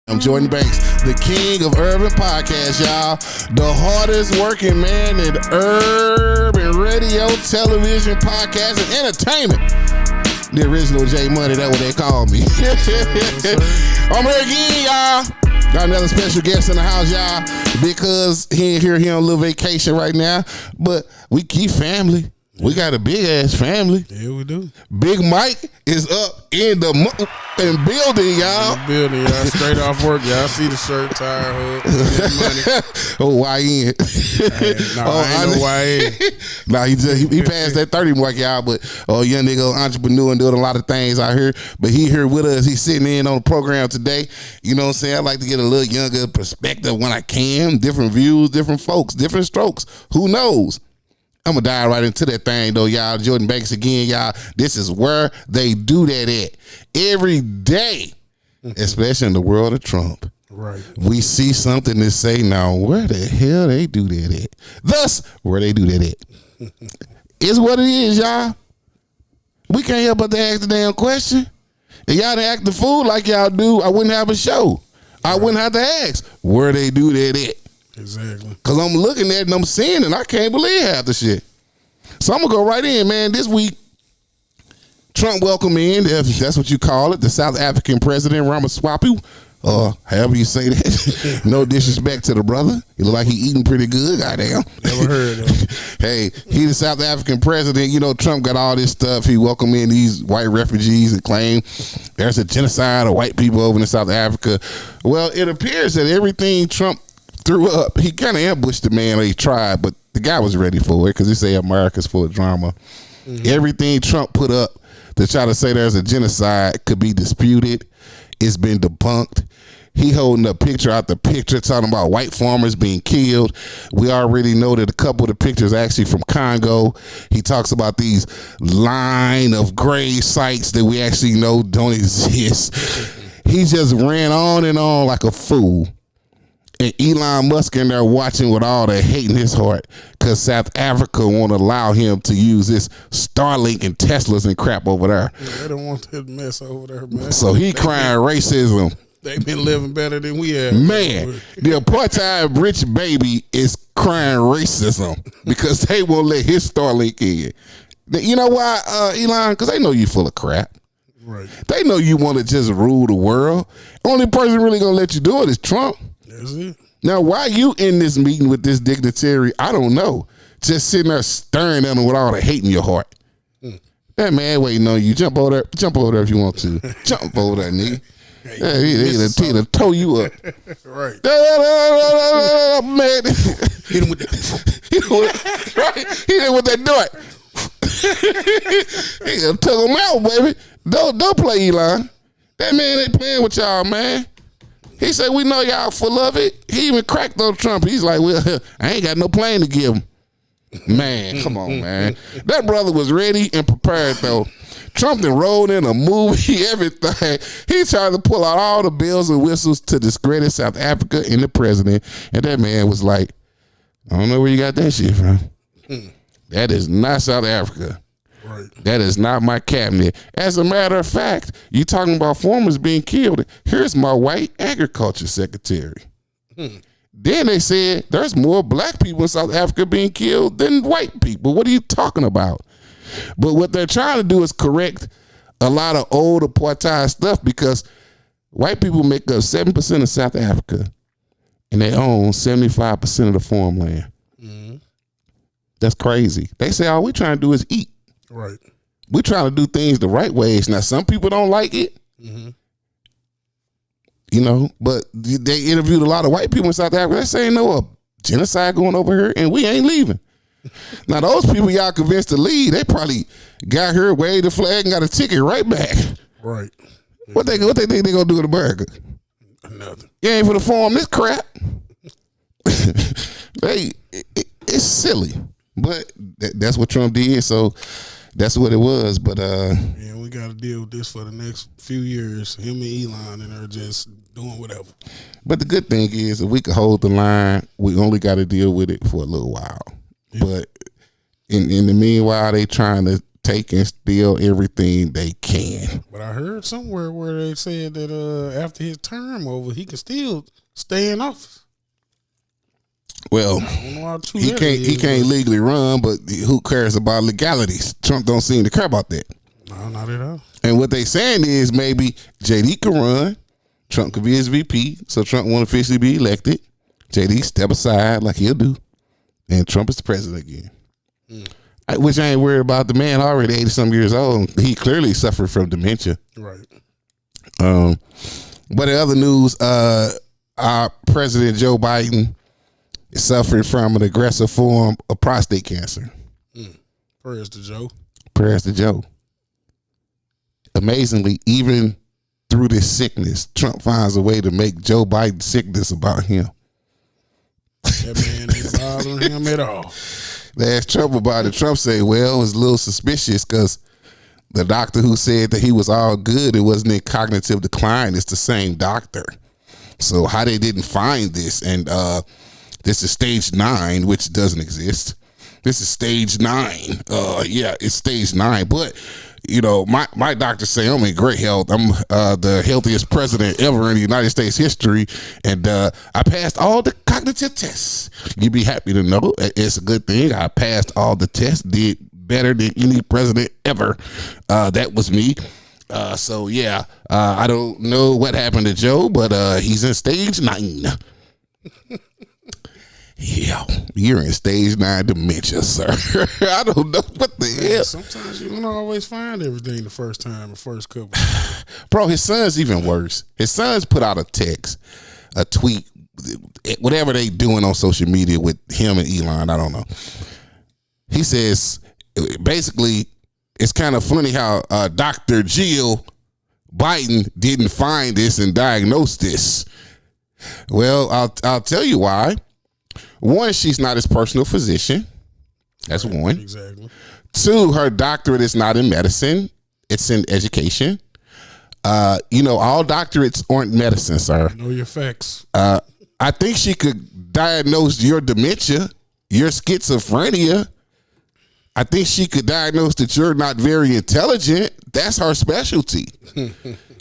I'm Jordan Banks, the king of urban podcasts, y'all. The hardest working man in urban radio, television, podcast, and entertainment. The original J Money, that's what they call me. I'm here again, y'all. Got another special guest in the house, y'all, because he ain't here. He on a little vacation right now, but we keep family. We got a big ass family. Yeah, we do. Big Mike is up in the building, y'all. In the building, y'all. Straight off work, y'all. See the shirt, tire, hood. Oh, YN. I ain't no YN. Nah, he passed that 30 mark, y'all. But young nigga, entrepreneur and doing a lot of things out here. But he here with us. He's sitting in on the program today. You know what I'm saying? I like to get a little younger perspective when I can. Different views, different folks, different strokes. Who knows? I'm going to dive right into that thing, though, y'all. Jordan Banks again, y'all. This is where they do that at. Every day, especially in the world of Trump. Right. We see something to say, now, where the hell they do that at? Thus, where they do that at. It's what it is, y'all. We can't help but to ask the damn question. If y'all didn't act the fool like y'all do, I wouldn't have a show. I wouldn't have to ask where they do that at. Exactly. Because I'm looking at it and I'm seeing it and I can't believe half the shit. So I'm going to go right in, man. This week, Trump welcomed in, if that's what you call it, the South African president, Ramaswamy, however you say that. No disrespect to the brother. He look like he eating pretty good, goddamn. Never heard of him. Hey, he the South African president. You know, Trump got all this stuff. He welcomed in these white refugees and claimed there's a genocide of white people over in South Africa. Well, it appears that everything Trump threw up, he kind of ambushed the man, or he tried, but the guy was ready for it because he say America's full of drama. Mm-hmm. Everything Trump put up to try to say there's a genocide could be disputed. It's been debunked. He holding a picture out the picture talking about white farmers being killed. We already know that a couple of the pictures are actually from Congo. He talks about these line of grave sites that we actually know don't exist. He just ran on and on like a fool. And Elon Musk in there watching with all the hate in his heart because South Africa won't allow him to use this Starlink and Teslas and crap over there. Yeah, they don't want that mess over there, man. So he crying racism. They've been living better than we have. Man, the apartheid rich baby is crying racism because they won't let his Starlink in. You know why, Elon? Because they know you full of crap. Right. They know you want to just rule the world. Only person really going to let you do it is Trump. That's it. Now, why you in this meeting with this dignitary, I don't know. Just sitting there staring at him with all the hate in your heart. That man waiting on you. Jump over there if you want to. Jump over there, nigga. He'll tow you up. Right. Man. Hit him with that. Hit him with that dart. He'll tug him out, baby. Don't play, Elon. That man ain't playing with y'all, man. He said, we know y'all full of it. He even cracked on Trump. He's like, well, I ain't got no plane to give him. Man, come on, man. That brother was ready and prepared, though. Trump done rolled in a movie, everything. He tried to pull out all the bells and whistles to discredit South Africa and the president. And that man was like, I don't know where you got that shit from. That is not South Africa. Right. That is not my cabinet. As a matter of fact, you talking about farmers being killed. Here's my white agriculture secretary. Then they said there's more black people in South Africa being killed than white people. What are you talking about? But what they're trying to do is correct a lot of old apartheid stuff because white people make up 7% of South Africa and they own 75% of the farmland. Mm-hmm. That's crazy. They say all we trying to do is eat. Right. We're trying to do things the right ways. Now, some people don't like it, you know, but they interviewed a lot of white people in South Africa. They say, no, genocide going over here, and we ain't leaving. Now, those people y'all convinced to leave, they probably got here, waved the flag, and got a ticket right back. Right. What they think they gonna do in America? Nothing. You ain't for the farm this crap. It's silly, but that's what Trump did. So that's what it was. But yeah, we got to deal with this for the next few years. Him and Elon, and they're just doing whatever. But the good thing is, if we could hold the line, we only got to deal with it for a little while. Yeah. But in the meanwhile, they trying to take and steal everything they can. But I heard somewhere where they said that after his term over, he can still stay in office. Well, I don't know how true he that can't. is, He can't legally run, but who cares about legalities? Trump don't seem to care about that. No, not at all. And what they saying is maybe JD can run, Trump could be his VP, so Trump won't officially be elected. JD step aside like he'll do, and Trump is the president again. Which I ain't worried about. The man already 80-some years old. He clearly suffered from dementia. Right. But in other news, our President Joe Biden is suffering from an aggressive form of prostate cancer. Prayers to Joe. Prayers to Joe. Amazingly, even through this sickness, Trump finds a way to make Joe Biden's sickness about him. That man ain't bothering him at all. They asked Trump about it. Trump said, well, it was a little suspicious because the doctor who said that he was all good, it wasn't in cognitive decline. It's the same doctor. So how they didn't find this, and this is stage 9, which doesn't exist. This is stage 9. Yeah, it's stage 9. But, you know, my doctor say I'm in great health. I'm the healthiest president ever in the United States history. And I passed all the cognitive tests. You'd be happy to know it's a good thing. I passed all the tests, did better than any president ever. That was me. So, yeah, I don't know what happened to Joe, but he's in stage 9. Yeah, you're in stage 9 dementia, sir. I don't know what the hell. Sometimes you don't always find everything the first time, the first couple. Bro, his son's even worse. His son's put out a text, a tweet, whatever they doing on social media with him and Elon. I don't know. He says, basically, it's kind of funny how Dr. Jill Biden didn't find this and diagnose this. Well, I'll tell you why. One, she's not his personal physician. That's right, one. Exactly. 2, her doctorate is not in medicine. It's in education. You know, all doctorates aren't medicine, sir. Know your facts. I think she could diagnose your dementia, your schizophrenia. I think she could diagnose that you're not very intelligent. That's her specialty.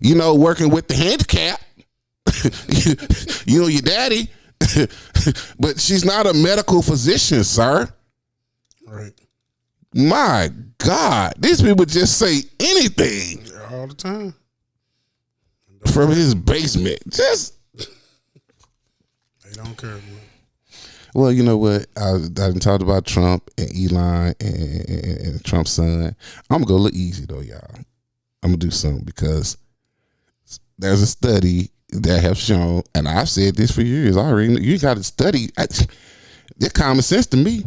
You know, working with the handicap. You know, your daddy. But she's not a medical physician, sir. Right. My God, these people just say anything all the time from his basement. Just they don't care. Man. Well, you know what? I done talked about Trump and Elon and Trump's son. I'm gonna go a little easy though, y'all. I'm gonna do something because there's a study that have shown, and I've said this for years already, you got to study. It's common sense to me,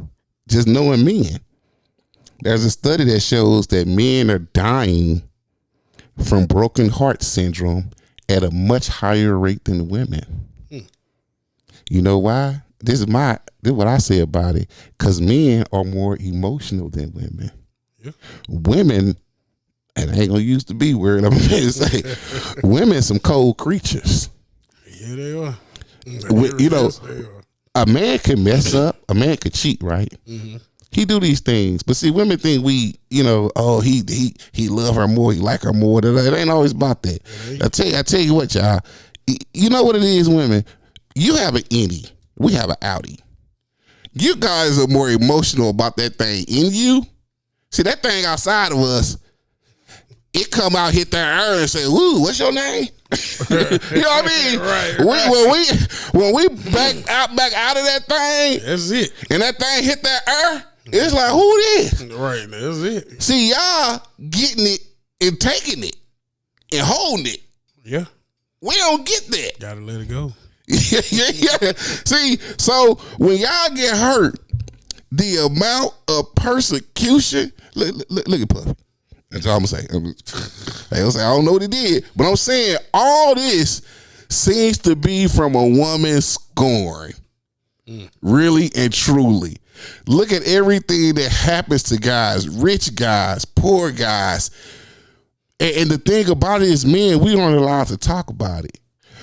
just knowing men. There's a study that shows that men are dying from broken heart syndrome at a much higher rate than women. You know why? This is what I say about it. Because men are more emotional than women. Yeah. Women, and I ain't gonna use the B word, I'm gonna say, women some cold creatures. Yeah, they are. You know, a man can mess up, a man could cheat, right? Mm-hmm. He do these things, but see, women think we, you know, oh, he love her more, he like her more. It ain't always about that. I tell you what, y'all. You know what it is, women. You have an innie, we have an outie. You guys are more emotional about that thing in you. See, that thing outside of us, it come out, hit that air and say, "Woo, what's your name?" You know what I mean? Right. When we back out of that thing, that's it. And that thing hit that air, it's like, who it is? Right, that's it. See, y'all getting it and taking it and holding it. Yeah. We don't get that. Gotta let it go. yeah. See, so when y'all get hurt, the amount of persecution, look at Puffy. That's all I'm gonna say. I don't know what he did, but I'm saying all this seems to be from a woman scorn. Really and truly. Look at everything that happens to guys, rich guys, poor guys. And the thing about it is, men, we aren't allowed to talk about it.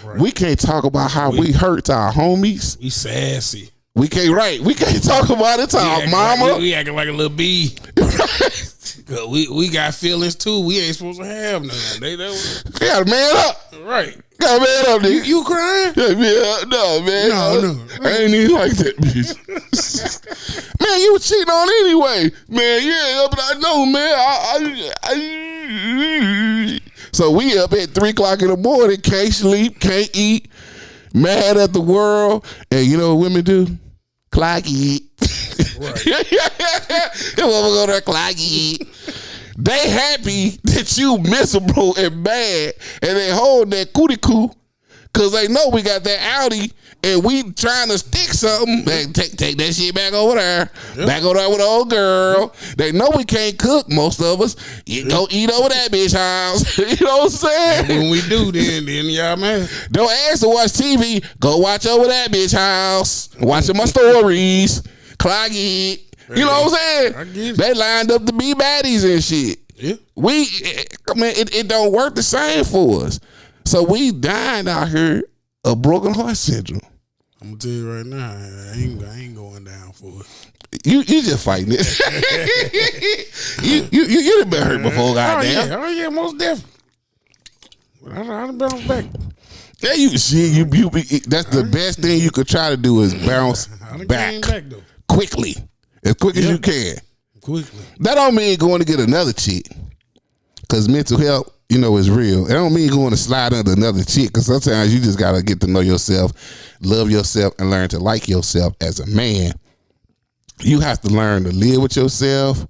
Right. We can't talk about how we hurt our homies. We sassy. We can't talk about it, mama. We acting like a little bee. we got feelings too. We ain't supposed to have none. They got a man up. Right. Got a man up, nigga. You crying? Yeah, no, man. No. I ain't even like that, bitch. Man, you was cheating on anyway. Man, yeah, but I know, man. So we up at 3 o'clock in the morning, can't sleep, can't eat, mad at the world. And you know what women do? Clocky. Right. Go there, clocky. They happy that you miserable and bad, and they hold that cootie coo because they know we got that Audi and we trying to stick something. They take that shit back over there, back over there with the old girl. They know we can't cook, most of us. You go eat over that bitch house. You know what I'm saying? And when we do, then y'all man. Don't ask to watch TV. Go watch over that bitch house. Watching my stories. Cloggy. You know what I'm saying? I get it. They lined up to be baddies and shit. Yeah. It don't work the same for us. So we dying out here of broken heart syndrome. I'm gonna tell you right now, I ain't going down for it. You just fighting it. you done been hurt before, goddamn. Oh yeah, most definitely. But I done bounce back. Yeah, that's the best thing you could try to do is bounce back though. quickly. As quick as you can. Quickly. That don't mean going to get another chick. Because mental health, is real. It don't mean going to slide under another chick. Because sometimes you just got to get to know yourself, love yourself, and learn to like yourself as a man. You have to learn to live with yourself.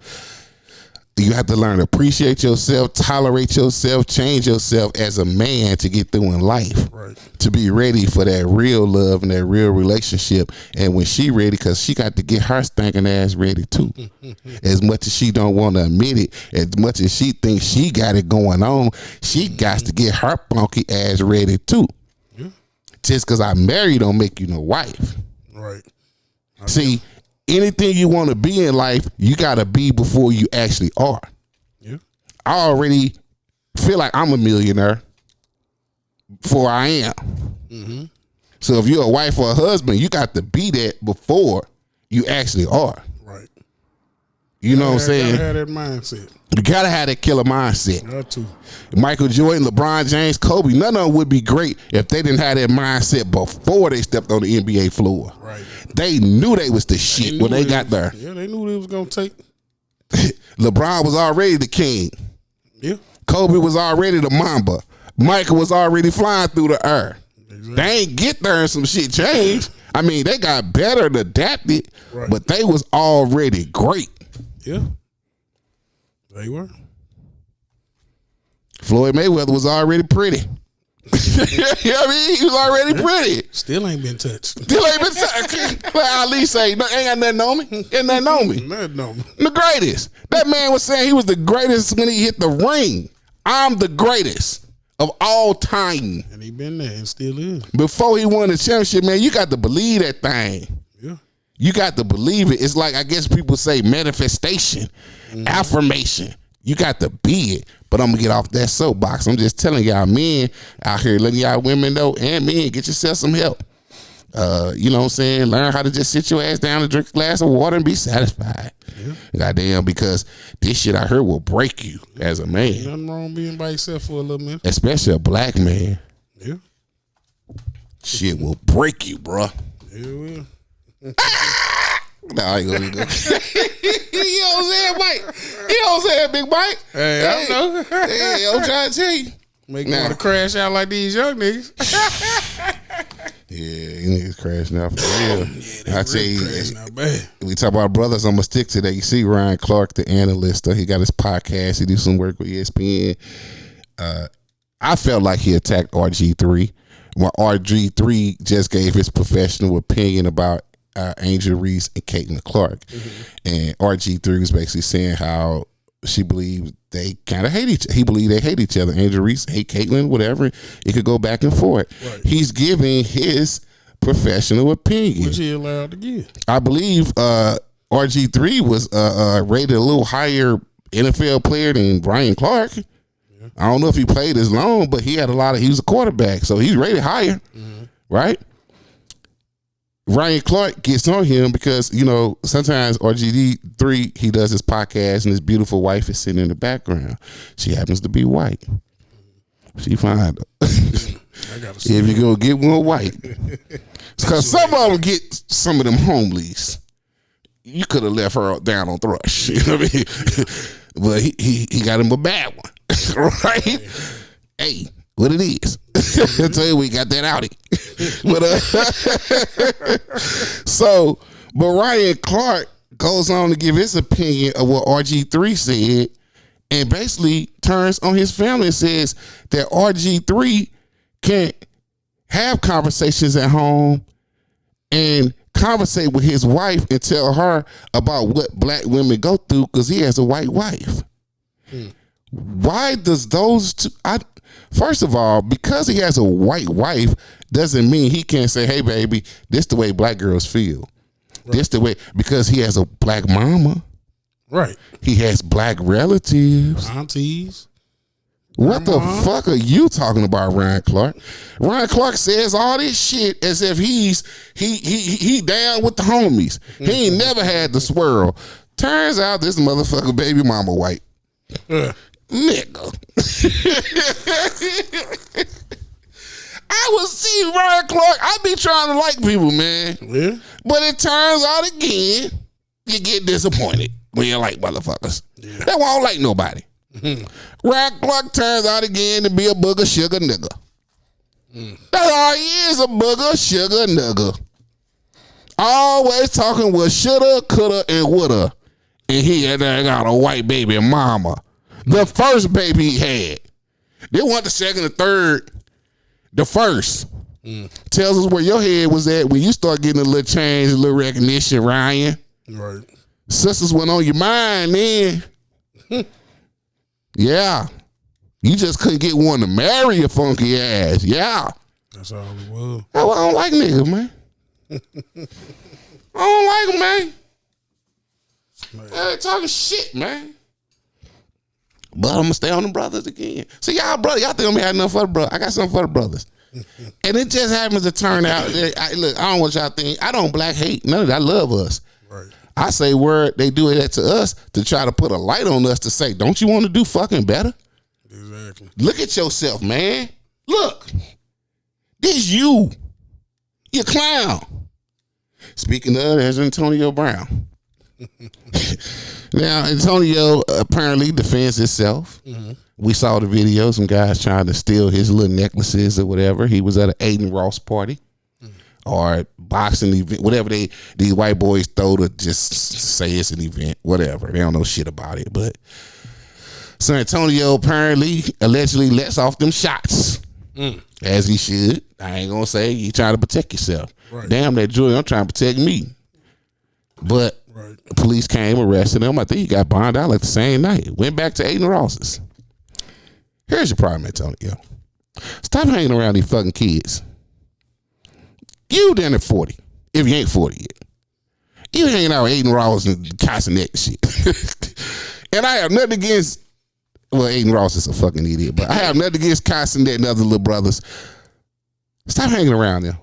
You have to learn to appreciate yourself, tolerate yourself, change yourself as a man to get through in life. Right. To be ready for that real love and that real relationship. And when she ready, because she got to get her stinking ass ready too. As much as she don't want to admit it, as much as she thinks she got it going on, she got to get her funky ass ready too. Yeah. Just because I married don't make you no wife. Right. See, anything you want to be in life, you got to be before you actually are. Yeah. I already feel like I'm a millionaire before I am. Mm-hmm. So if you're a wife or a husband, you got to be that before you actually are. Right. You know what I'm saying? You gotta have that mindset. You got to have that killer mindset. Got to. Michael Jordan, LeBron James, Kobe, none of them would be great if they didn't have that mindset before they stepped on the NBA floor. Right. They knew they was the shit when they got there. Yeah, they knew they was going to take. LeBron was already the king. Yeah. Kobe was already the Mamba. Michael was already flying through the air. Exactly. They ain't get there and some shit changed. I mean, they got better and adapted, right. But they was already great. Yeah. They were. Floyd Mayweather was already pretty. You know what I mean? He was already pretty. Still ain't been touched. Like Ali say, ain't got nothing on me. Ain't nothing on me. Nothing on me. The greatest. That man was saying he was the greatest when he hit the ring. I'm the greatest of all time. And he been there and still is. Before he won the championship, man, you got to believe that thing. Yeah. You got to believe it. It's like, I guess people say manifestation, affirmation. You got to be it. But I'm going to get off that soapbox. I'm just telling y'all men out here, letting y'all women know, and men, get yourself some help. You know what I'm saying? Learn how to just sit your ass down and drink a glass of water and be satisfied. Yeah. Goddamn, because this shit I heard will break you as a man. Ain't nothing wrong being by yourself for a little minute. Especially a black man. Yeah. Shit will break you, bro. Yeah, it will. No, I ain't gonna go. You know what I'm saying, Mike? You know what I'm saying, Big Mike? Hey, I know. Hey, I'm trying to tell you. Make me want to crash out like these young niggas. Yeah, you niggas crashing out for real. Yeah, I tell you, out bad. We talk about brothers. I'm gonna stick to that. You see Ryan Clark, the analyst. He got his podcast. He do some work with ESPN. I felt like he attacked RG3 when RG3 just gave his professional opinion about Angel Reese and Caitlin Clark. Mm-hmm. And RG3 was basically saying how she believed they kind of hate each other. He believed they hate each other. Angel Reese hate Caitlin, whatever. It could go back and forth. Right. He's giving his professional opinion. Which he allowed to give. I believe RG3 was rated a little higher NFL player than Brian Clark. Yeah. I don't know if he played as long, but he was a quarterback, so he's rated higher. Mm-hmm. Right? Ryan Clark gets on him because, you know, sometimes RGD3, he does his podcast and his beautiful wife is sitting in the background. She happens to be white. She fine though. If you're going to get one white. Because some of them get some of them homelies. You could have left her down on Thrush. You know what I mean? But he got him a bad one. Right? Hey, what it is. I tell you, we got that outie. But Ryan Clark goes on to give his opinion of what RG3 said and basically turns on his family and says that RG3 can't have conversations at home and conversate with his wife and tell her about what black women go through because he has a white wife. Why does those two... First of all, because he has a white wife doesn't mean he can't say, hey, baby, this the way black girls feel. Right. This the way... Because he has a black mama. Right. He has black relatives. Aunties. What the fuck are you talking about, Ryan Clark? Ryan Clark says all this shit as if he down with the homies. He ain't never had the swirl. Turns out this motherfucker baby mama white. Nigga. I was see Ryan Clark. I be trying to like people, man. Yeah. But it turns out again, you get disappointed when you like motherfuckers. Yeah. That won't like nobody. Ryan Clark turns out again to be a booger sugar nigga. That's all he is, a booger sugar nigga. Always talking what shoulda, coulda, and woulda. And he had got a white baby mama. The first baby he had. They want the second or third. The first. Tells us where your head was at when you start getting a little change, a little recognition, Ryan. Right. Sisters went on your mind then. Yeah. You just couldn't get one to marry your funky ass. Yeah. That's all it was. I don't like niggas, man. I don't like them, man. They're talking shit, man. But I'm gonna stay on the brothers again. See, y'all brother, y'all think I'm had enough for the brother. I got something for the brothers. And it just happens to turn out. Look, I don't want y'all think. I don't black hate none of that. I love us. Right. I say word, they do that to us to try to put a light on us to say, don't you want to do fucking better? Exactly. Look at yourself, man. Look. This you. You clown. Speaking of, there's Antonio Brown. Now, Antonio apparently defends himself. We saw the video, some guys trying to steal his little necklaces or whatever. He was at an Aiden Ross party. Or boxing event, whatever these white boys throw to just say it's an event, whatever. They don't know shit about it. But San Antonio apparently, allegedly lets off them shots. As he should. I ain't gonna say you trying to protect yourself. Right. Damn that Julie, I'm trying to protect me. But the police came, arrested him. I think he got bonded out like the same night. Went back to Aiden Ross's. Here's your problem, Antonio. Stop hanging around these fucking kids. You down at 40, if you ain't 40 yet. You hanging out with Aiden Ross and Castanet and shit. And I have nothing against, well, Aiden Ross is a fucking idiot, but I have nothing against Castanet and other little brothers. Stop hanging around them.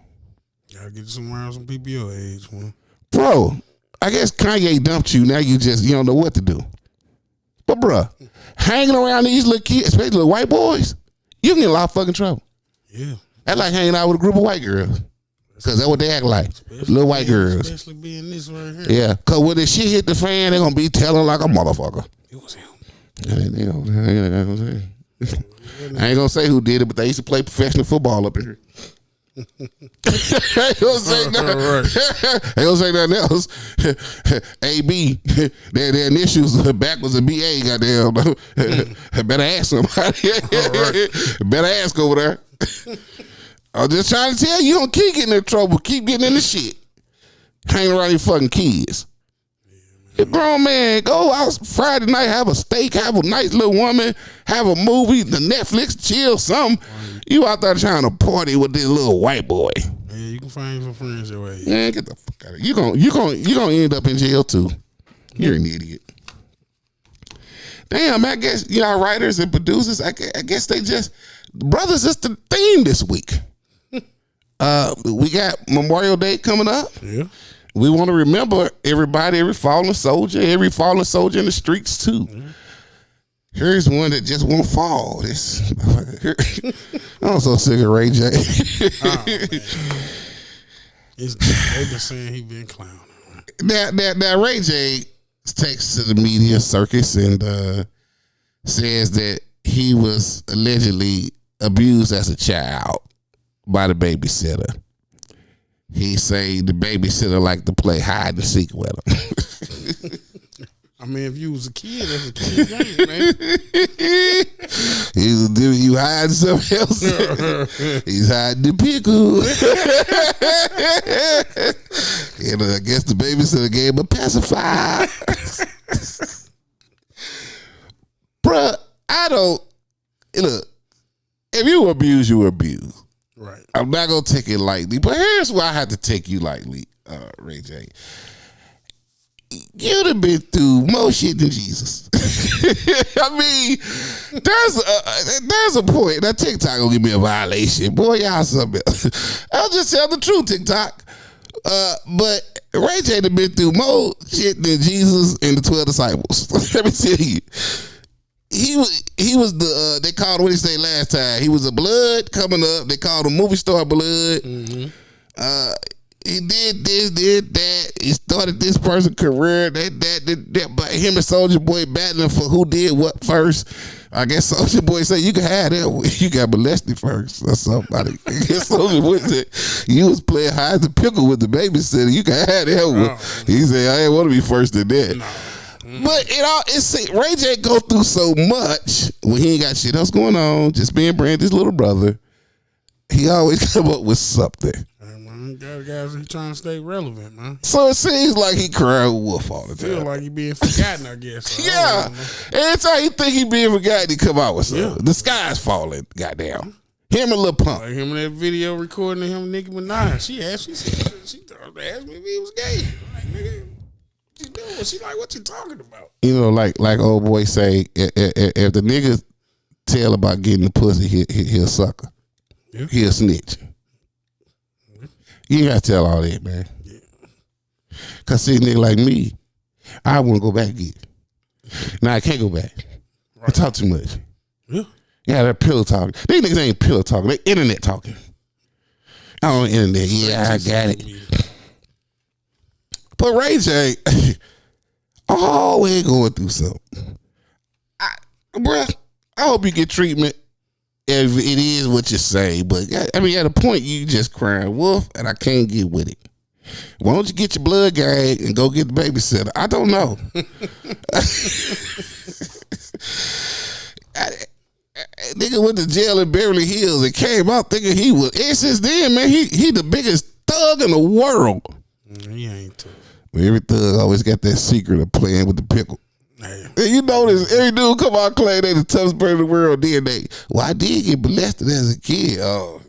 Gotta get somewhere around some people your age, man. Bro, I guess Kanye dumped you. Now you don't know what to do. But bruh, hanging around these little kids, especially little white boys, you can get in a lot of fucking trouble. Yeah. That's like hanging out with a group of white girls. Because that's what they act like. Little white girls. Especially being this right here. Yeah. Because when this shit hit the fan, they're going to be telling like a motherfucker. It was him. I ain't going to say who did it, but they used to play professional football up in here. Ain't gonna say nothing else. AB, their initials backwards of BA. Goddamn, better ask somebody. Better ask over there. I'm just trying to tell you, don't keep getting in trouble. Keep getting in the shit. Hanging around your fucking kids. You grown man, go out Friday night, have a steak, have a nice little woman, have a movie, the Netflix, chill, something. You out there trying to party with this little white boy. Yeah, you can find some friends your way. Man, get the fuck out of here. You gonna end up in jail too. You're an idiot. Damn, I guess writers and producers. I guess they just brothers is the theme this week. We got Memorial Day coming up. Yeah. We want to remember everybody, every fallen soldier in the streets too. Mm-hmm. Here's one that just won't fall. I'm so sick of Ray J. They've been saying he been clowning. Now Ray J takes to the media circus and says that he was allegedly abused as a child by the babysitter. He say the babysitter liked to play hide and seek with him. I mean, if you was a kid, that's a kid game, man. You hiding something else. He's hiding the pickle. And I guess the babysitter gave him a pacifier. Bruh, look, if you abuse, you abuse. Right. I'm not going to take it lightly, but here's why I have to take you lightly, Ray J. You'd have been through more shit than Jesus. I mean, there's a point. That TikTok gonna give me a violation. Boy, y'all something else. I'll just tell the truth, TikTok. But Ray J done been through more shit than Jesus and the 12 disciples. Let me tell you. He was the they called him, what did he say last time? He was a blood coming up. They called him movie star blood. Mm-hmm. He did this, did that. He started this person's career. That. But him and Soulja Boy battling for who did what first. I guess Soulja Boy said you can have that. You got molested first or somebody. I guess Soulja Boy said you was playing hide the pickle with the babysitter. You can have that one. He said I ain't want to be first in that. No. But it's Ray J go through so much when he ain't got shit else going on, just being Brandy's little brother. He always come up with something. Guys, he trying to stay relevant, man. So it seems like he crying wolf all the time. Feel like he being forgotten, I guess. So yeah. Every time he think he being forgotten, he come out with something. Yeah. The sky's falling, goddamn. Him and Lil Pump. Like him in that video recording of him and Nicki Minaj. She asked me if he was gay. I'm like, nigga, what you doing? She like, what you talking about? You know, like old boy say, if the nigga tell about getting the pussy, he'll sucker. Yeah. He'll snitch. You ain't gotta tell all that, man. Yeah. Cause see, a nigga like me, I wanna go back and get it. Now I can't go back. Right. I talk too much. Yeah, they're pillow talking. These niggas ain't pillow talking, they internet talking. I on the internet, yeah, I got it. But Ray J, always going through something. Bruh, I hope you get treatment. If it is what you say, but I mean, at a point you just crying wolf, and I can't get with it. Why don't you get your blood gang and go get the babysitter? I don't know. Nigga went to jail in Beverly Hills and came out thinking he was. And since then, man, he the biggest thug in the world. He ain't tough. Every thug always got that secret of playing with the pickle. And you notice every dude come out claim they the toughest person in the world. Then well, I did get molested as a kid. Oh,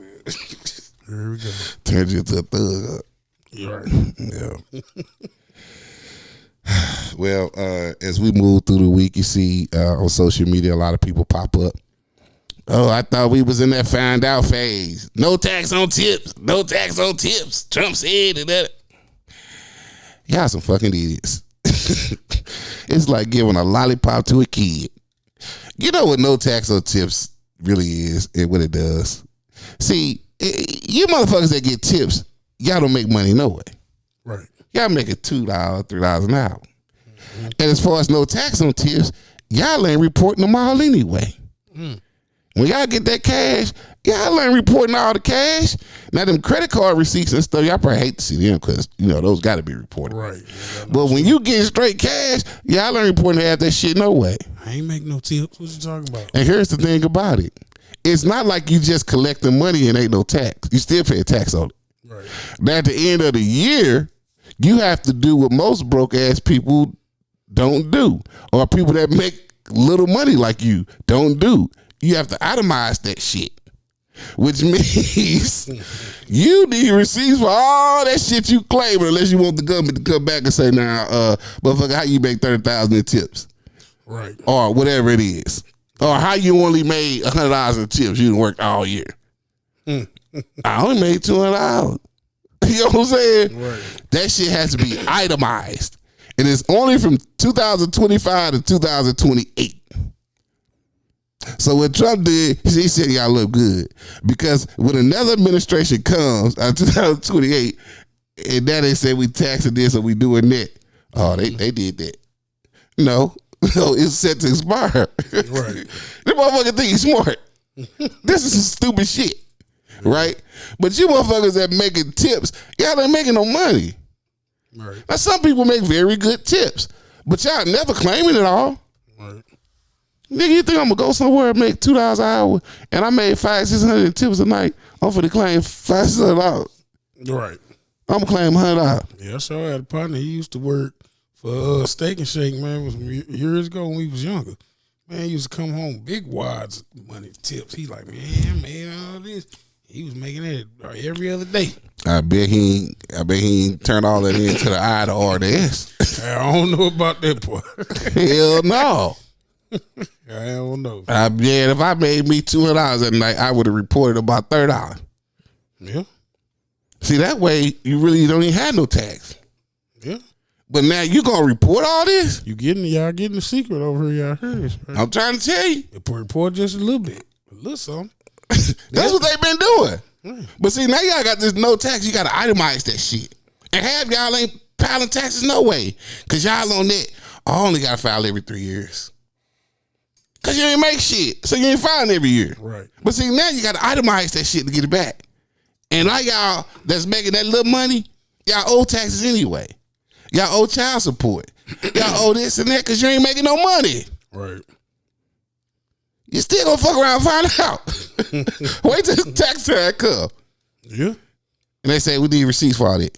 here we go. Turned you into a thug. You're right. Yeah. Well, as we move through the week, you see on social media a lot of people pop up. Oh, I thought we was in that find out phase. No tax on tips. No tax on tips. Trump said that. Y'all some fucking idiots. It's like giving a lollipop to a kid. You know what no tax on tips really is and what it does. See, you motherfuckers that get tips, y'all don't make money no way. Right. Y'all make it $2, $3 an hour. Mm-hmm. And as far as no tax on tips, y'all ain't reporting them all anyway. Mm. When y'all get that cash, y'all ain't reporting all the cash. Now, them credit card receipts and stuff, y'all probably hate to see them because, you know, those got to be reported. Right. But when you get straight cash, y'all ain't reporting half that shit no way. I ain't making no tips. What you talking about? And here's the thing about it. It's not like you just collecting money and ain't no tax. You still pay a tax on it. Right. Now, at the end of the year, you have to do what most broke-ass people don't do, or people that make little money like you don't do. You have to itemize that shit, which means you need receipts for all that shit you claim, unless you want the government to come back and say, "Now, motherfucker, how you make $30,000 in tips?" Right. Or whatever it is, or how you only made $100 in tips. You didn't work all year. I only made $200. You know what I'm saying? Right. That shit has to be itemized. And it's only from 2025 to 2028. So what Trump did, he said y'all look good. Because when another administration comes out 2028, and now they say we taxing this or we doing that. Oh, they did that. No, it's set to expire. Right. The motherfucker think he's smart. This is some stupid shit. Right? But you motherfuckers that making tips, y'all ain't making no money. Right. Now some people make very good tips, but y'all never claiming it all. Right. Nigga, you think I'm gonna go somewhere and make $2 an hour and I made $500-600 tips a night? I'm finna claim $500. Right. I'm gonna claim $100. Yeah, I sure had a partner. He used to work for Steak and Shake, man. It was years ago when we was younger. Man, he used to come home big wads of money tips. He like, man, I made all this. He was making it every other day. I bet he ain't turned all that into the I, the R, the S. I don't know about that part. Hell no. I don't know. I bet if I made me $200 at night, I would have reported about $30. Yeah. See, that way you really don't even have no tax. Yeah. But now you gonna report all this? Y'all getting the secret over here. Y'all heard this, right? I'm trying to tell you. Report just a little bit. A little something. That's what they've been doing. Right. But see, now y'all got this no tax. You got to itemize that shit. And half y'all ain't filing taxes no way. Because y'all on that, I only got to file every 3 years. Because you ain't make shit. So you ain't filing every year. Right. But see, now you got to itemize that shit to get it back. And like y'all that's making that little money, y'all owe taxes anyway. Y'all owe child support. Y'all owe this and that because you ain't making no money. Right. You still gonna fuck around and find out. Wait till the tax time come. Yeah. And they say we need receipts for all that.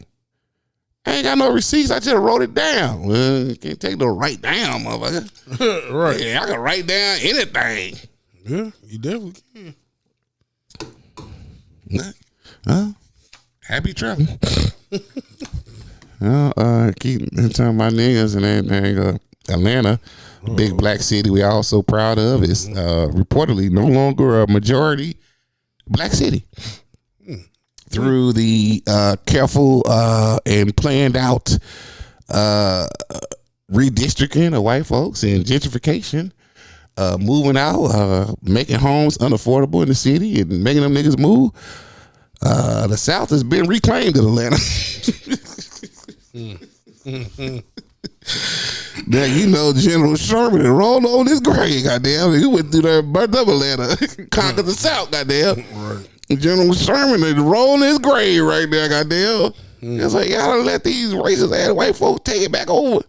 I ain't got no receipts. I just wrote it down. Well, you can't take no write down, motherfucker. Right. Yeah, I can write down anything. Yeah, you definitely can. Happy travel. Keep telling my niggas and everything. Atlanta, big black city we all so proud of, is reportedly no longer a majority black city. Through the careful and planned out redistricting of white folks and gentrification, moving out, making homes unaffordable in the city and making them niggas move, the South has been reclaimed in Atlanta. Now you know General Sherman rolled on his grave, goddamn. He went through there and burnt up Atlanta, conquered the South, goddamn. Right. General Sherman is rolling his grave right there, goddamn. It's like, y'all don't let these racist ass white folks take it back over.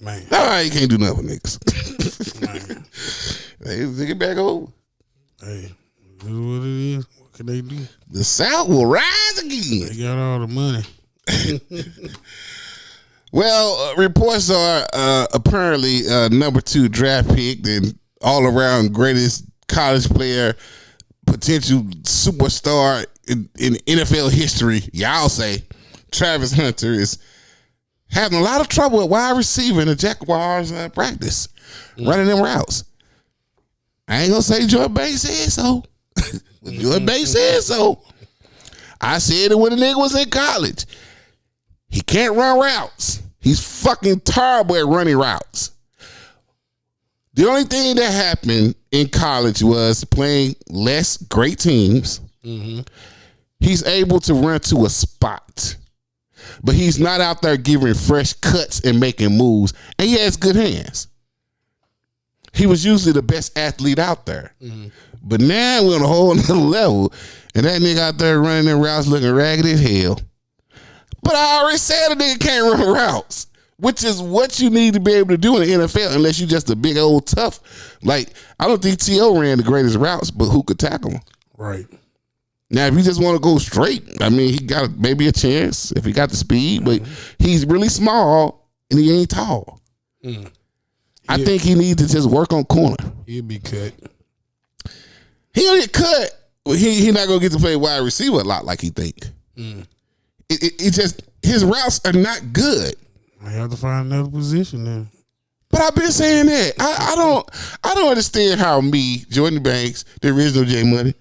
Man. Nah, you can't do nothing, niggas. Man. They take it back over. Hey, this is what it is. What can they do? The South will rise again. They got all the money. Well, reports are apparently number 2 draft pick and all around greatest college player, potential superstar in NFL history. Y'all say Travis Hunter is having a lot of trouble at wide receiver in the Jaguars practice, running them routes. I ain't gonna say Jordan Banks said so. Jordan Banks said so. I said it when the nigga was in college. He can't run routes. He's fucking terrible at running routes. The only thing that happened in college was playing less great teams. Mm-hmm. He's able to run to a spot, but he's not out there giving fresh cuts and making moves, and he has good hands. He was usually the best athlete out there. Mm-hmm. But now we're on a whole nother level, and that nigga out there running them routes looking ragged as hell. But I already said a nigga can't run routes, which is what you need to be able to do in the NFL unless you're just a big old tough. Like, I don't think T.O. ran the greatest routes, but who could tackle him? Right. Now, if you just want to go straight, I mean, he got maybe a chance if he got the speed, but he's really small and he ain't tall. I think he needs to just work on corner. He'll be cut. He'll get cut, but he not going to get to play wide receiver a lot like he think. It just, his routes are not good. I have to find another position then. But I've been saying that. I don't understand how me, Jordan Banks, the original J Money,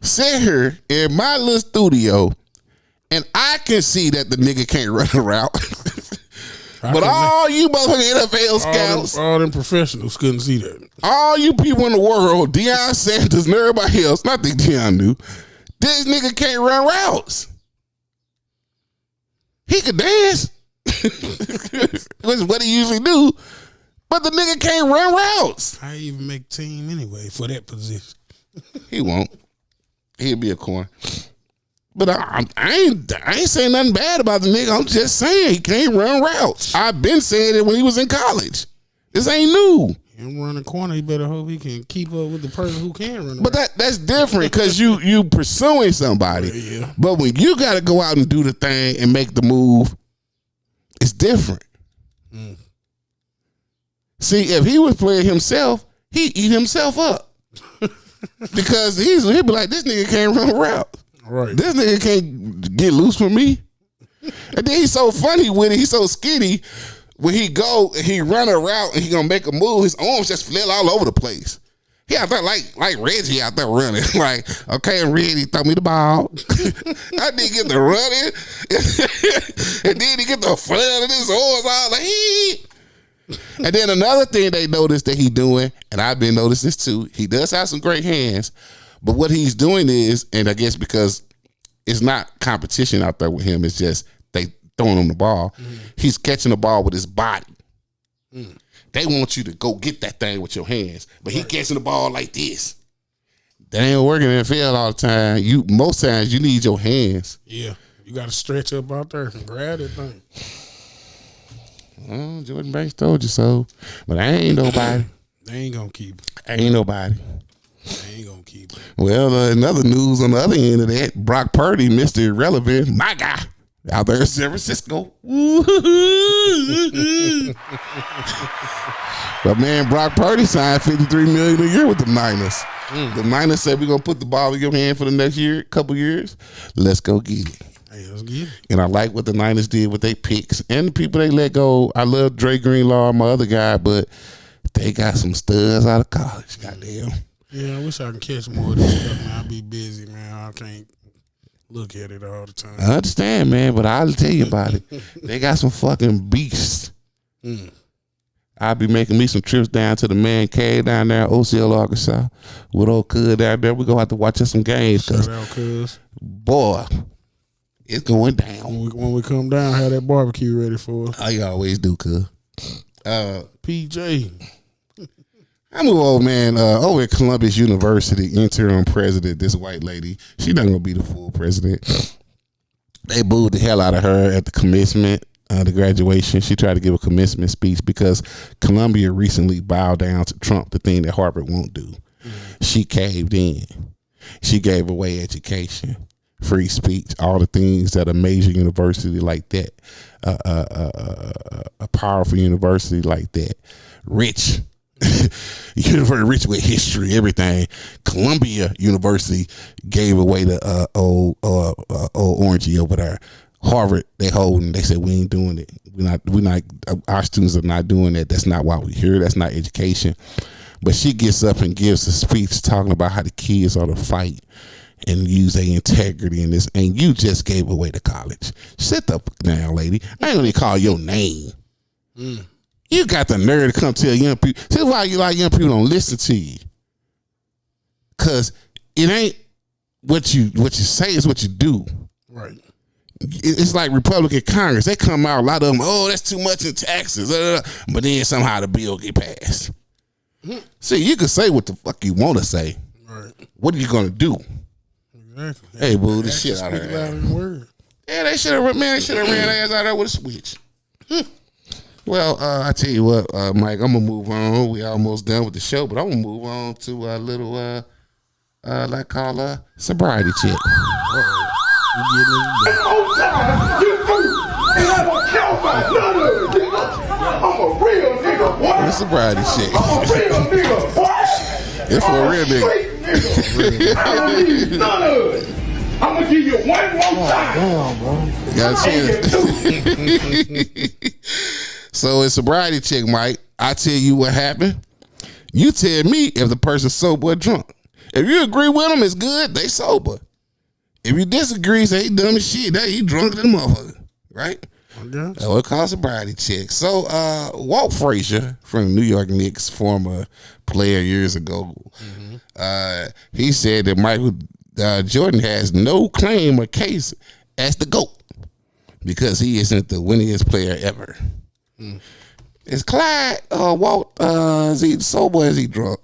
sit here in my little studio, and I can see that the nigga can't run a route. But all you motherfucking NFL scouts, all them professionals couldn't see that. all you people in the world, Deion Sanders and everybody else, not think Deion knew, this nigga can't run routes. He could dance, which is what he usually do, but the nigga can't run routes. I even make team anyway for that position. He won't. He'll be a corner. But I ain't saying nothing bad about the nigga. I'm just saying he can't run routes. I've been saying it when he was in college. This ain't new. Him run a corner, he better hope he can keep up with the person who can run. But that's different because you pursuing somebody. Yeah. But when you got to go out and do the thing and make the move, it's different. See, if he was playing himself, he'd eat himself up because he'd be like, this nigga can't run a route. Right. This nigga can't get loose from me. And then he's so funny with it. He's so skinny. When he go and he run a route and he gonna make a move, his arms just flail all over the place. He out there like Reggie out there running. Like, okay, I'm ready. Throw me the ball. That nigga get the running. And then he get the flailing his arms all like, hee. And then another thing they noticed that he doing, and I've been noticing this too, he does have some great hands. But what he's doing is, and I guess because it's not competition out there with him, it's just they throwing him the ball. He's catching the ball with his body. They want you to go get that thing with your hands, but he catching the ball like this. That ain't working in the field all the time. Most times you need your hands. Yeah, you got to stretch up out there and grab that thing. Well, Jordan Banks told you so, but I ain't nobody. They ain't gonna keep it. Ain't nobody. They ain't gonna keep it. Well, another news on the other end of that, Brock Purdy, Mr. Irrelevant, my guy, out there in San Francisco. But man, Brock Purdy signed $53 million a year with the Niners. The Niners said we're gonna put the ball in your hand for the next couple years. Let's go get it. Hey, let's get it. And I like what the Niners did with their picks and the people they let go. I love Dre Greenlaw, my other guy, but they got some studs out of college. Goddamn. Yeah, I wish I could catch more of this stuff, man. I be busy, man. I can't look at it all the time. I understand, man, but I'll tell you about it. They got some fucking beasts. I'll be making me some trips down to the man cave down there in OCL, Arkansas, with old Cud down there. We're going to have to watch us some games. Shout out, Cuz. Boy, it's going down. When we come down, have that barbecue ready for us. I always do, Cuz. PJ. I move over, man. Over at Columbus University, interim president, this white lady, she not gonna be the full president. They booed the hell out of her at the commencement, the graduation. She tried to give a commencement speech because Columbia recently bowed down to Trump, the thing that Harvard won't do. She caved in. She gave away education, free speech, all the things that a major university like that, a powerful university like that, rich. University rich with history, everything. Columbia University gave away the old orangey over there. Harvard, they holding. They said we ain't doing it. We're not. Our students are not doing that. That's not why we're here. That's not education. But she gets up and gives a speech talking about how the kids ought to fight and use their integrity in this. And you just gave away the college. Sit the fuck down, lady. I ain't gonna call your name. You got the nerve to come tell young people. This is why you like young people don't listen to you. Cause it ain't what you say, is what you do. Right. It's like Republican Congress. They come out, a lot of them, oh, that's too much in taxes. But then somehow the bill get passed. See, you can say what the fuck you want to say. Right. What are you gonna do? Exactly. Hey, boo, this shit out of here. Yeah, they should have ran their ass out there with a switch. Well, I tell you what, Mike, I'm gonna move on. We almost done with the show, but I'm gonna move on to a little, like call a sobriety check. I'm a real nigga, boy. It's sobriety check. I'm a real nigga, boy. It's for a real nigga. I don't need none of it. I'm gonna give you one more time. You got a chance. So it's sobriety check, Mike. I tell you what happened. You tell me if the person's sober or drunk. If you agree with them, it's good. They sober. If you disagree, say he dumb as shit. That he drunk than a motherfucker, right? That's what it calls sobriety check. So, Walt Frazier from the New York Knicks, former player years ago, he said that Michael Jordan has no claim or case as the GOAT because he isn't the winningest player ever. Is Clyde Walt? Is he sober or is he drunk?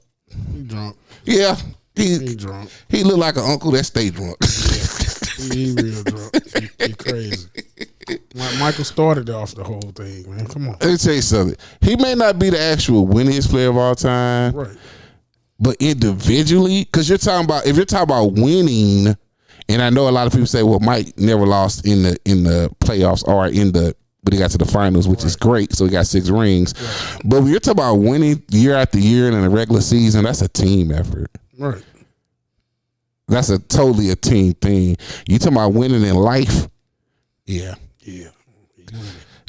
He drunk. Yeah, He drunk. He look like an uncle that stay drunk. He real drunk. He crazy. Michael started off the whole thing, man. Come on. Let me tell you something. He may not be the actual winningest player of all time, Right. but individually, because if you're talking about winning, and I know a lot of people say, well, Mike never lost in the playoffs but he got to the finals, which is great. So he got 6 rings. Right. But when you're talking about winning year after year and in a regular season, that's a team effort. Right. That's totally a team thing. You talking about winning in life? Yeah. Yeah.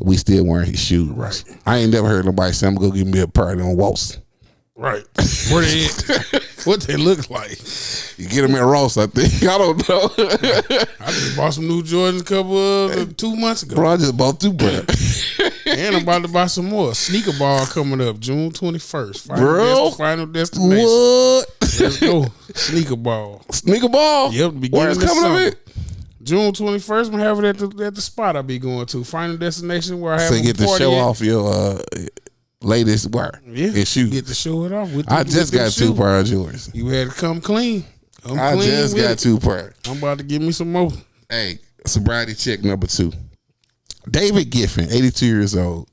We still wearing his shoes. Right. I ain't never heard nobody say, I'm going to go give me a party on Waltz. Right. Where they at? What they look like? You get them at Ross, I think. I don't know. I just bought some new Jordans a couple 2 months ago. Bro, I just bought 2 bro. And I'm about to buy some more. Sneaker ball coming up June 21st. Final destination. What? Let's go. Sneaker ball. Sneaker ball? Yep. Where's coming of it? June 21st, I'm gonna have it at the spot I'll be going to. Final destination where I have so you get to show off your latest wear. Yeah. And shoes. Get to show it off. I just got 2 pair of yours. You had to come clean. I just got 2 pair. I'm about to give me some more. Hey, sobriety check number 2. David Giffen, 82 years old.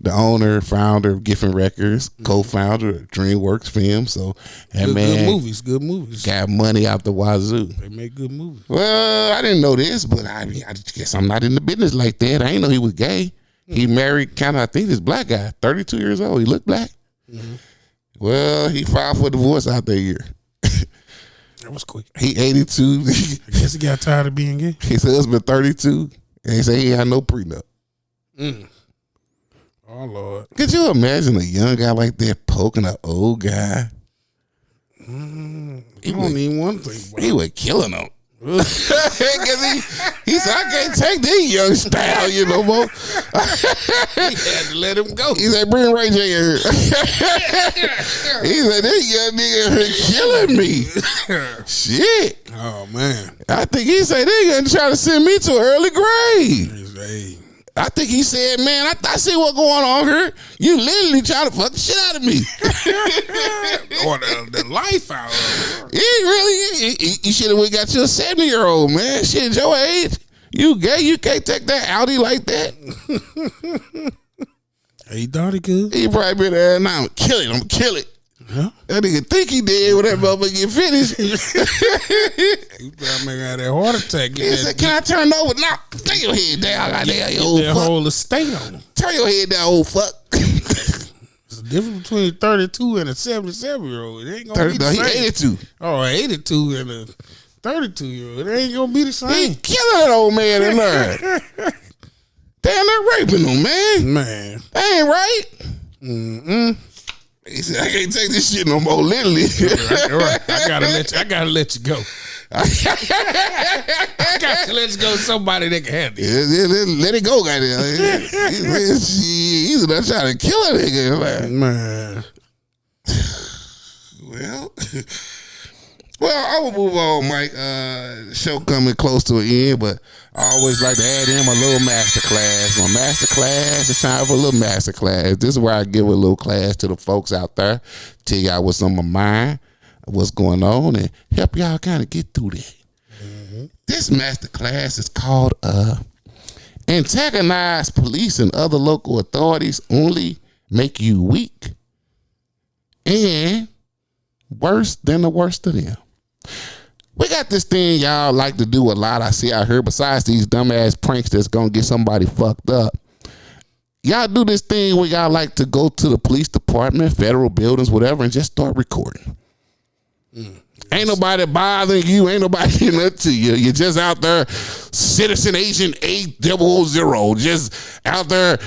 The owner, founder of Giffen Records, co-founder of DreamWorks Film. So that man, good movies. Got money out the wazoo. They make good movies. Well, I didn't know this, but I guess I'm not in the business like that. I didn't know he was gay. He married I think this black guy, 32 years old. He looked black. Well, he filed for divorce out that year. That was quick. He 82. I guess he got tired of being gay. His husband 32, and he said he had no prenup. Oh, Lord. Could you imagine a young guy like that poking an old guy? I don't even want to think about it. He was killing him. Because he said, I can't take this young style, no more. He had to let him go. He said, bring Ray J here. He said, this young nigga here killing me. Shit. Oh, man. I think he said, they gonna try to send me to an early grave. Hey. I think he said, man, I see what's going on here. You literally trying to fuck the shit out of me. Or the life out of it. He really, you should have got you a 70-year-old, man. Shit, your age. You gay, you can't take that Audi like that. He thought he could. He probably been there, now I'm gonna kill it. Huh? That nigga think he did when that motherfucker get finished. He probably make out that heart attack. He said, can I turn over? No, turn your head down. Goddamn, you old that fuck. whole estate on him. Turn your head down, old fuck. It's the difference between a 32 and a 77-year-old. It ain't gonna be the he same. 82. Oh, 82 and a 32-year-old. It ain't gonna be the He same. killing that old man in there. Damn, they're raping him, man. Man. That ain't right. He said, I can't take this shit no more, literally. Right. I gotta let you go. I got to let you go. Somebody that can handle it. Let it go, goddamn. He's not trying to kill a nigga, man. Well, I will move on, Mike. The show coming close to an end, but I always like to add in my little master class. My master class, it's time for a little master class. This is where I give a little class to the folks out there, tell y'all what's on my mind, what's going on, and help y'all kind of get through that. This master class is called Antagonize Police and Other Local Authorities Only Make You Weak and Worse Than the Worst of Them. We got this thing y'all like to do a lot, I see out here, besides these dumbass pranks that's gonna get somebody fucked up. Y'all do this thing where y'all like to go to the police department, federal buildings, whatever, and just start recording. Ain't nobody bothering you. Ain't nobody doing nothing to you. You're just out there, citizen agent 8000, just out there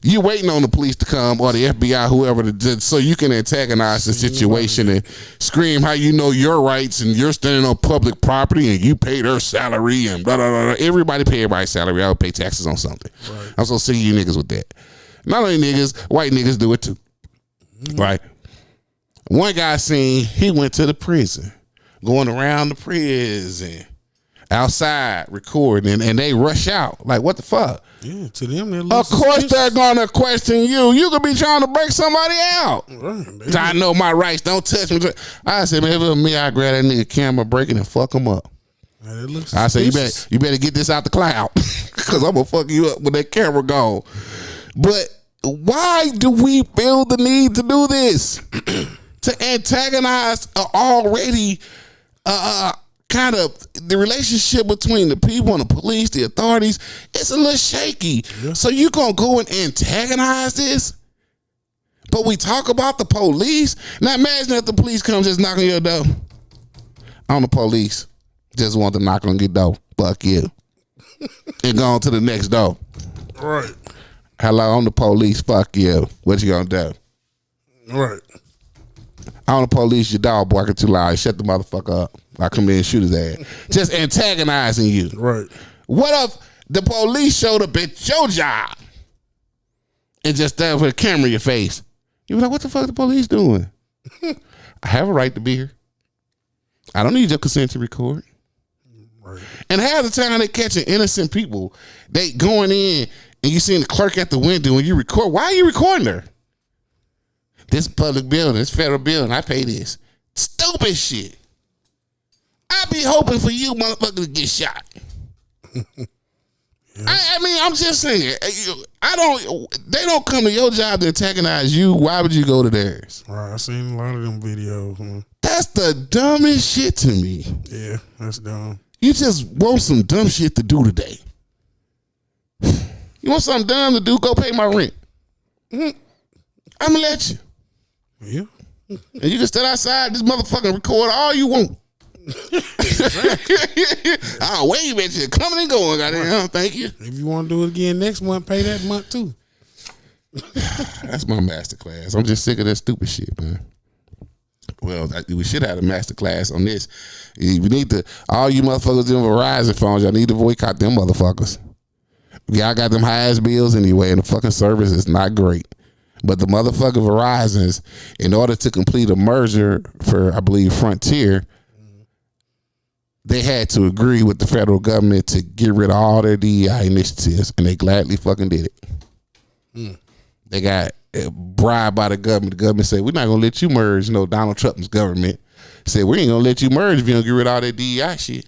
You waiting on the police to come or the FBI, whoever, so you can antagonize the situation and scream how you know your rights and you're standing on public property and you pay their salary and blah, blah, blah. Everybody pay everybody's salary. I would pay taxes on something. Right. I'm so sick of you niggas with that. Not only niggas, white niggas do it too. Right? One guy seen, he went to the prison, going around the prison, outside recording, and they rush out. Like, what the fuck? Yeah, to them, of course they're gonna question you. You could be trying to break somebody out. Right, I know my rights. Don't touch me. I said, man, if it was me, I'd grab that nigga camera, break it, and fuck him up. Man, I said, you better get this out the cloud, because I'm gonna fuck you up with that camera gone. But why do we feel the need to do this? To antagonize already kind of the relationship between the people and the police, the authorities, it's a little shaky. Yeah. So you gonna go and antagonize this? But we talk about the police. Now imagine if the police come just knock on your door. I'm the police. Just want to knock on your door. Fuck you. And go on to the next door. Right. Hello, I'm the police. Fuck you. What you gonna do? Right. I'm the police. Your dog barking too loud. Shut the motherfucker up. I come in and shoot his ass. Just antagonizing you. Right. What if the police showed up at your job and just stand with a camera in your face? You be like, what the fuck the police doing? I have a right to be here. I don't need your consent to record. Right. And half the time they catching innocent people. They going in and you seeing the clerk at the window and you record. Why are you recording her? This public building, this federal building, I pay this. Stupid shit. I be hoping for you motherfuckers to get shot. I mean, I'm just saying, they don't come to your job to antagonize you. Why would you go to theirs? Right, I seen a lot of them videos. Man. That's the dumbest shit to me. Yeah, that's dumb. You just want some dumb shit to do today. You want something dumb to do? Go pay my rent. I'm gonna let you. Yeah. And you can stand outside this motherfucking record all you want. I'll wave at you, coming and going. Goddamn, thank you. If you want to do it again next month, pay that month too. That's my master class. I'm just sick of that stupid shit, man. Well, we should have a master class on this. We need to, all you motherfuckers in Verizon phones, y'all need to boycott them motherfuckers. Y'all got them high ass bills anyway, and the fucking service is not great. But the motherfucking Verizons, in order to complete a merger for, I believe, Frontier, they had to agree with the federal government to get rid of all their DEI initiatives, and they gladly fucking did it. They got bribed by the government. The government said, we're not going to let you merge. You know, Donald Trump's government said, we ain't going to let you merge if you don't get rid of all that DEI shit.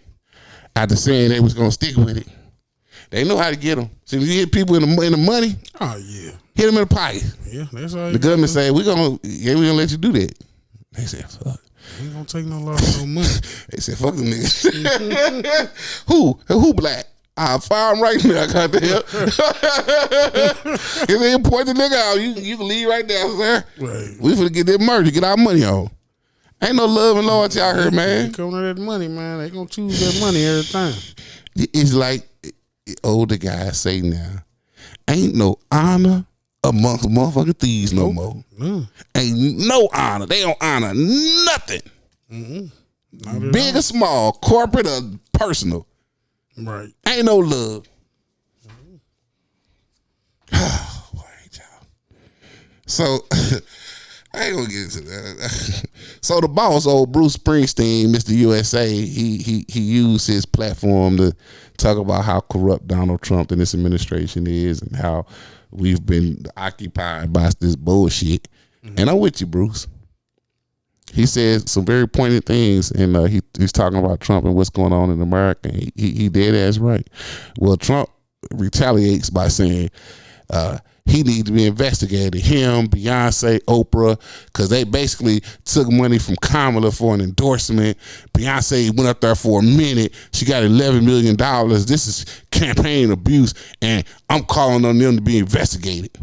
After saying they was going to stick with it. They know how to get them. See, when you hit people in the money, oh, yeah. Hit them in the pocket. Yeah, that's all. The government say, we're going to let you do that. They said, fuck. Ain't gonna take no loss, no money. They said, fuck them niggas. Who black? I'll fire him right now, goddamn. If they point the nigga out, you can leave right there, sir. Right. We finna get that merger, get our money on. Ain't no love and loyalty out here, man. They come to that money, man. They gonna choose that money every time. It's like older guys say now, ain't no honor amongst motherfucking thieves no more. Ain't no honor. They don't honor nothing. Big or small, corporate or personal. Right. Ain't no love. So I ain't gonna get into that. So the boss, old Bruce Springsteen, Mr. USA, he used his platform to talk about how corrupt Donald Trump and this administration is and how we've been occupied by this bullshit. And I'm with you, Bruce. He said some very pointed things, and he's talking about Trump and what's going on in America. He dead ass right. Well, Trump retaliates by saying he needs to be investigated. Him, Beyonce, Oprah, because they basically took money from Kamala for an endorsement. Beyonce went up there for a minute. She got $11 million. This is campaign abuse, and I'm calling on them to be investigated.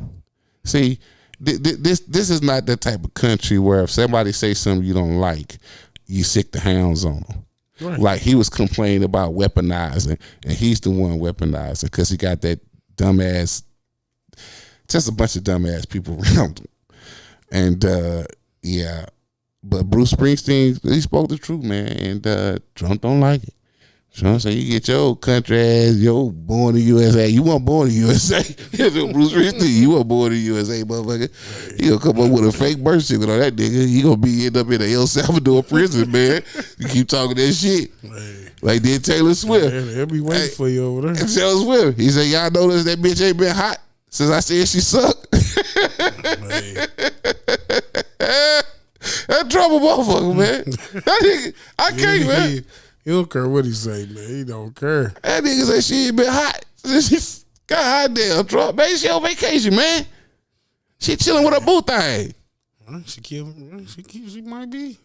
See, this is not that type of country where if somebody say something you don't like, you sick the hounds on them. Right. Like he was complaining about weaponizing, and he's the one weaponizing because he got that dumbass just a bunch of dumbass people around him. And yeah, but Bruce Springsteen, he spoke the truth, man. And Trump don't like it. Trump say, you get your country ass, yo, born in USA. You weren't born in USA. Bruce Springsteen, you weren't born in USA, motherfucker. He gonna come up with a fake birth certificate on that nigga. He gonna be end up in a El Salvador prison, man. You keep talking that shit. Like did Taylor Swift. They'll be waiting for you over there. And Taylor Swift, he said, y'all notice that bitch ain't been hot since I said she sucked. That trouble motherfucker, man. That nigga, I can't, man. He don't care what he say, man. He don't care. That nigga say she ain't been hot. God damn, Trump. Man, she on vacation, man. She chilling with her boo thing. She might be.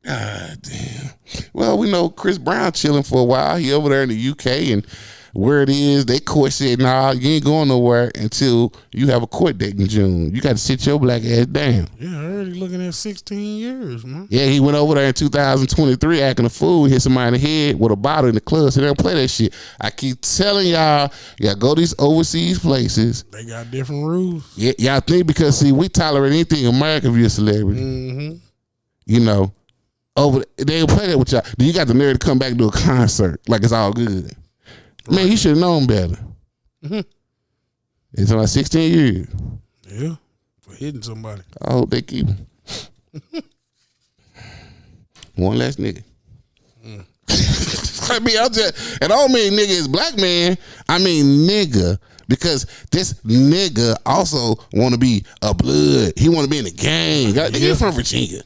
God damn. Well, we know Chris Brown chilling for a while. He over there in the UK, and where it is, they court said, nah, you ain't going nowhere until you have a court date in June. You got to sit your black ass down. Yeah, already looking at 16 years, man. Yeah, he went over there in 2023 acting a fool, hit somebody in the head with a bottle in the club, so they don't play that shit. I keep telling y'all, y'all go to these overseas places. They got different rules. Yeah, y'all think because, see, we tolerate anything in America if you're a celebrity. Mm-hmm. You know, they don't play that with y'all. Then you got the nerve to come back and do a concert like it's all good. Right. Man, you should have known better. Mm-hmm. It's about 16 years. Yeah, for hitting somebody. I hope they keep him. One less nigga. I mean, and I don't mean nigga is black man. I mean nigga. Because this nigga also want to be a blood. He want to be in the gang. Yeah. He from Virginia.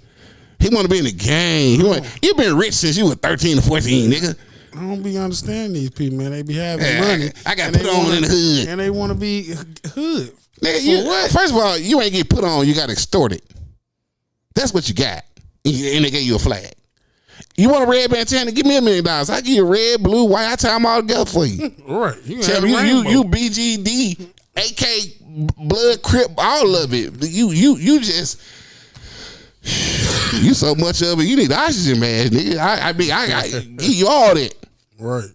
He want to be in the gang. You been rich since you were 13 or 14, nigga. I don't be understanding these people, man. They be having money. I got put on in the hood. And they want to be hood. Nigga, first of all, you ain't get put on, you got extorted. That's what you got. And they gave you a flag. You want a red bandana? Give me $1 million. I give you red, blue, white. I tie them all together for you. Right. Tell me you BGD, AK, Blood, Crip, all of it. You just... You so much of it, you need oxygen mask, nigga. I give you all that. Right.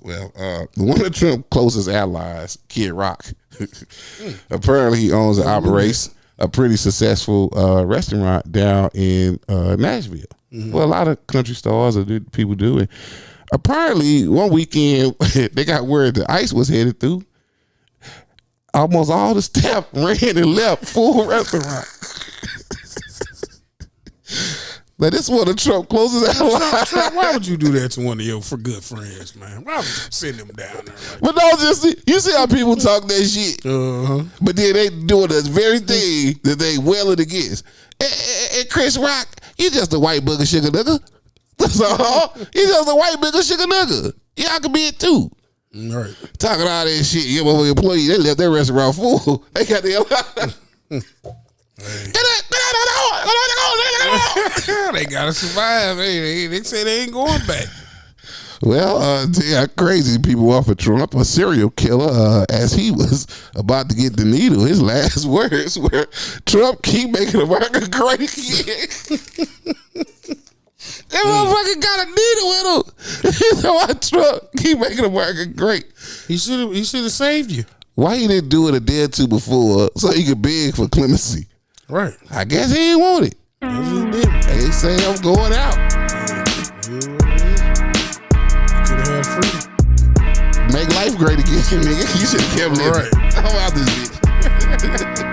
Well, one of Trump's closest allies, Kid Rock, apparently he owns and operates a pretty successful restaurant down in Nashville. Mm-hmm. Well, a lot of country stars or people do. And apparently, one weekend, they got word the ICE was headed through. Almost all the staff ran and left full restaurant. But this one of Trump closest allies. Trump, why would you do that to one of your good friends, man? Why would you send them down there? But don't just you see how people talk that shit. Uh-huh. But then they doing the very thing that they wailing against. And Chris Rock, you just a white booger sugar nigga. That's all. You just a white booger sugar nigga. Y'all can be it too. Right. Talking all that shit. Your motherfucking employees, they left their restaurant full. They got the They gotta survive. They say they ain't going back. Well, crazy people offered Trump a serial killer as he was about to get the needle. His last words were, Trump keep making America great again. That motherfucker got a needle with him. He said, why Trump keep making America great? He should have saved you. Why he didn't do it a day or two before so he could beg for clemency? Right. I guess he didn't want it. Yes, he did. They say I'm going out. You could have had freedom. Make life great again, nigga. You should have kept living. Right. I'm out this bitch.